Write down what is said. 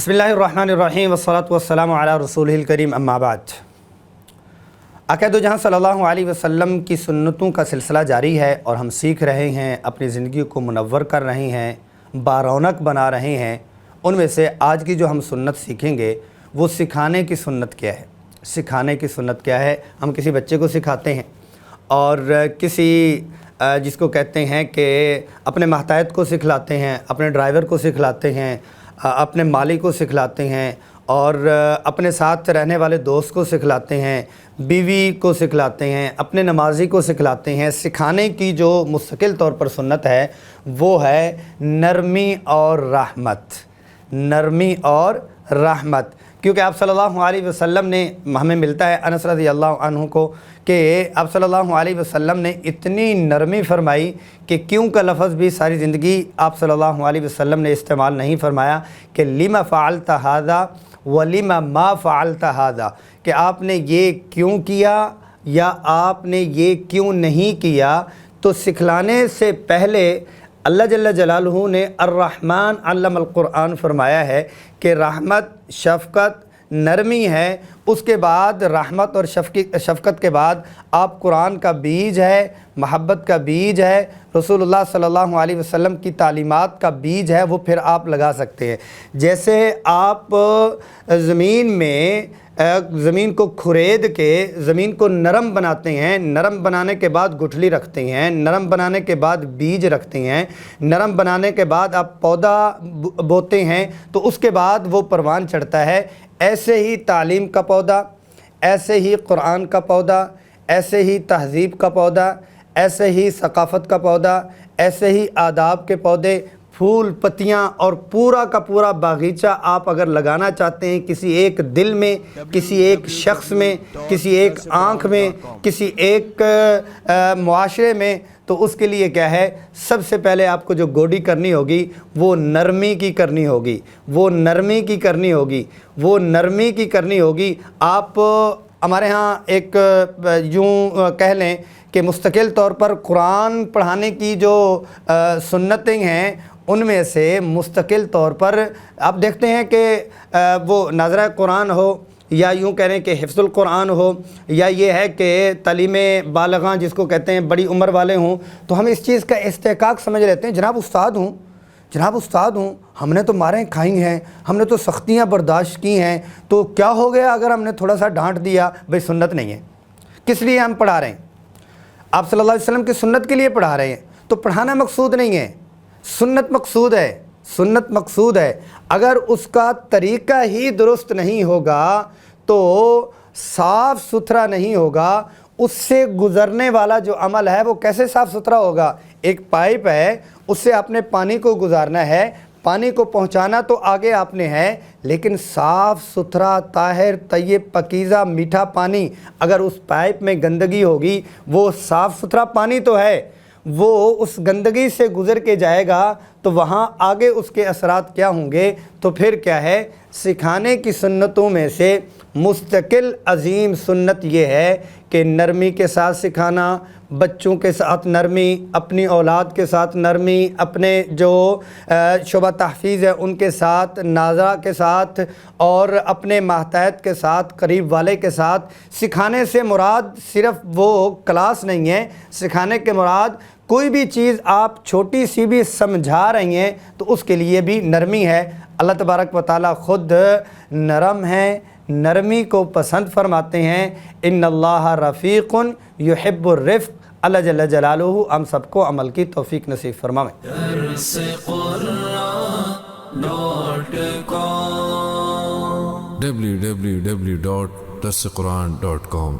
بسم اللہ الرحمن الرحیم والصلاۃ والسلام علی رسولہ کریم اما بعد۔ آقا دو جہاں صلی اللہ علیہ وسلم کی سنتوں کا سلسلہ جاری ہے اور ہم سیکھ رہے ہیں، اپنی زندگی کو منور کر رہے ہیں، بارونق بنا رہے ہیں۔ ان میں سے آج کی جو ہم سنت سیکھیں گے وہ سکھانے کی سنت کیا ہے۔ سکھانے کی سنت کیا ہے؟ ہم کسی بچے کو سکھاتے ہیں اور کسی جس کو کہتے ہیں کہ اپنے محتاط کو سکھلاتے ہیں، اپنے ڈرائیور کو سکھلاتے ہیں، اپنے مالی کو سکھلاتے ہیں اور اپنے ساتھ رہنے والے دوست کو سکھلاتے ہیں، بیوی کو سکھلاتے ہیں، اپنے نمازی کو سکھلاتے ہیں۔ سکھانے کی جو مستقل طور پر سنت ہے وہ ہے نرمی اور رحمت، نرمی اور رحمت۔ کیونکہ آپ صلی اللہ علیہ وسلم نے، ہمیں ملتا ہے انس رضی اللہ عنہ کو کہ آپ صلی اللہ علیہ وسلم نے اتنی نرمی فرمائی کہ کیوں کا لفظ بھی ساری زندگی آپ صلی اللہ علیہ وسلم نے استعمال نہیں فرمایا کہ لِمَ فَعَلْتَ هَذَا وَلِمَ مَا فَعَلْتَ هَذَا، کہ آپ نے یہ کیوں کیا یا آپ نے یہ کیوں نہیں کیا۔ تو سکھلانے سے پہلے اللہ جل جلالہ نے الرحمن علم القرآن فرمایا ہے کہ رحمت، شفقت، نرمی ہے۔ اس کے بعد رحمت اور شفقت کے بعد آپ قرآن کا بیج ہے، محبت کا بیج ہے، رسول اللہ صلی اللہ علیہ وسلم کی تعلیمات کا بیج ہے، وہ پھر آپ لگا سکتے ہیں۔ جیسے آپ زمین کو کھرید کے زمین کو نرم بناتے ہیں، نرم بنانے کے بعد گٹھلی رکھتے ہیں، نرم بنانے کے بعد بیج رکھتے ہیں، نرم بنانے کے بعد آپ پودا بوتے ہیں تو اس کے بعد وہ پروان چڑھتا ہے۔ ایسے ہی تعلیم کا پودا، ایسے ہی قرآن کا پودا، ایسے ہی تہذیب کا پودا، ایسے ہی ثقافت کا پودا، ایسے ہی آداب کے پودے، پھول پتیاں اور پورا کا پورا باغیچہ آپ اگر لگانا چاہتے ہیں کسی ایک دل میں، کسی ایک شخص میں، کسی ایک آنکھ میں، کسی ایک معاشرے میں، تو اس کے لیے کیا ہے؟ سب سے پہلے آپ کو جو گوڈی کرنی ہوگی وہ نرمی کی کرنی ہوگی، وہ نرمی کی کرنی ہوگی، وہ نرمی کی کرنی ہوگی۔ آپ ہمارے ہاں ایک یوں کہہ لیں کہ مستقل طور پر قرآن پڑھانے کی جو سنتیں ہیں ان میں سے مستقل طور پر آپ دیکھتے ہیں کہ وہ ناظرہ قرآن ہو یا یوں کہہ رہے ہیں کہ حفظ القرآن ہو یا یہ ہے کہ تعلیم بالغاں جس کو کہتے ہیں بڑی عمر والے ہوں، تو ہم اس چیز کا استحقاق سمجھ لیتے ہیں جناب استاد ہوں، ہم نے تو ماریں کھائی ہیں، ہم نے تو سختیاں برداشت کی ہیں، تو کیا ہو گیا اگر ہم نے تھوڑا سا ڈانٹ دیا؟ بھئی سنت نہیں ہے، کس لیے ہم پڑھا رہے ہیں؟ آپ صلی اللہ علیہ وسلم کی سنت کے لیے پڑھا رہے ہیں، تو پڑھانا مقصود نہیں ہے، سنت مقصود ہے، سنت مقصود ہے۔ اگر اس کا طریقہ ہی درست نہیں ہوگا تو صاف ستھرا نہیں ہوگا، اس سے گزرنے والا جو عمل ہے وہ کیسے صاف ستھرا ہوگا؟ ایک پائپ ہے، اس سے آپ نے پانی کو گزارنا ہے، پانی کو پہنچانا تو آگے آپ نے ہے، لیکن صاف ستھرا طاہر طیب پاکیزہ میٹھا پانی اگر اس پائپ میں گندگی ہوگی، وہ صاف ستھرا پانی تو ہے، وہ اس گندگی سے گزر کے جائے گا تو وہاں آگے اس کے اثرات کیا ہوں گے؟ تو پھر کیا ہے؟ سکھانے کی سنتوں میں سے مستقل عظیم سنت یہ ہے کہ نرمی کے ساتھ سکھانا، بچوں کے ساتھ نرمی، اپنی اولاد کے ساتھ نرمی، اپنے جو شعبہ تحفیظ ہے ان کے ساتھ، ناظرہ کے ساتھ اور اپنے ماتحت کے ساتھ، قریب والے کے ساتھ۔ سکھانے سے مراد صرف وہ کلاس نہیں ہے، سکھانے کے مراد کوئی بھی چیز آپ چھوٹی سی بھی سمجھا رہی ہیں تو اس کے لیے بھی نرمی ہے۔ اللہ تبارک و تعالیٰ خود نرم ہے، نرمی کو پسند فرماتے ہیں۔ ان اللہ رفیق یحب الرفق۔ اللہ جل جلالہ ہم سب کو عمل کی توفیق نصیب فرمائے۔ www.darsequran.com